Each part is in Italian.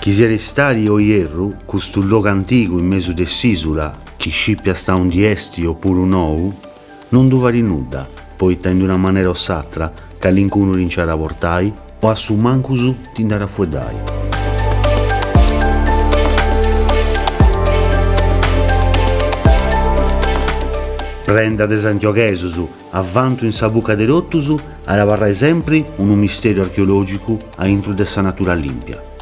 Chi si restari o ierru, custu luogo antico in mezzo de s'isula, chi scippia sta un di esti oppure un ou, non duvari nuda, poitta in una maniera o s'altra, che all'incuno rinciara portai, o a su mancusu tindara fuedai. Prenda de Sant'Oghesusu, avvanto in sa buca de rottusu, aravarrai sempre un mistero archeologico a intro de sa natura limpia.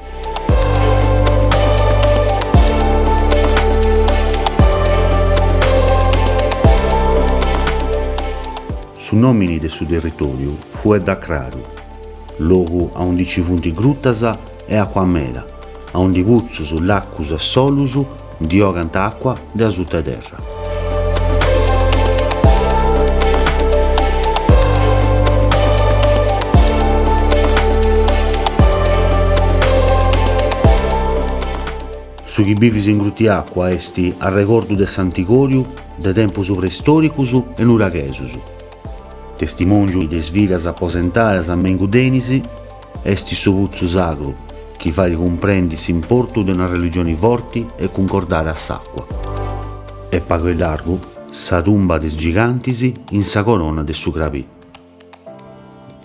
Su nomini de su territorio fu da Craru, luogo a 11 punti gruttasa e acqua mera, a un divuzzo sull'acquus e solusu di oganta acqua da sutta terra. Su chi bivis in grutti acqua esti a ricordo de Sant'Igoriu de tempus preistoricusu e nuraghesusu. Testimongiu de sviras apposentaras a Mengudenisi esti su puzzu sacru, chi fa ricomprendi s'importu de una religione forti e concordare a s'acqua. E pago e largu, sa tumba des gigantisi in sa corona de su crapì.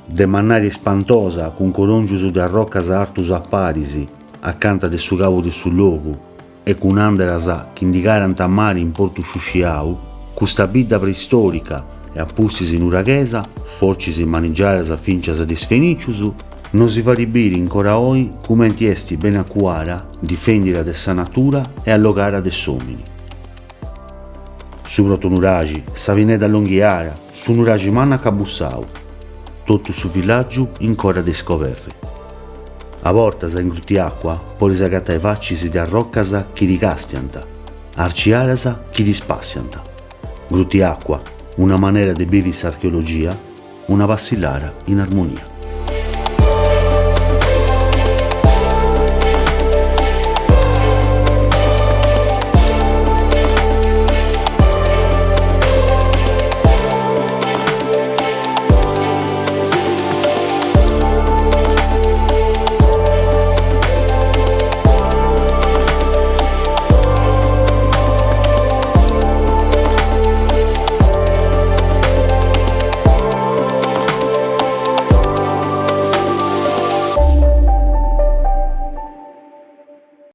De mannari spantosa con corongiusu de roccas artus a parisi, accanto de su capo de su logu e con anderasa che indicarant a mare in portu sciusciau, custa bidda preistorica e appussis in uraghesa, forcis in maniggiaras a fincias de sfeniciusu, non si fa ribiri ancora oi come esti ben acquara, difendere de sa natura e allogare de somini. Su protonuragi, sa vineda longhiara, su nuragi manna cabussau, tutto su villaggio ancora de scoverri. A vortasa in grutti acqua, poris agattai faccisi de arroccasa chi ricastianta, arciarasa chi dispassianta. Grutti acqua, una maniera de bevis archeologia, una passillara in armonia.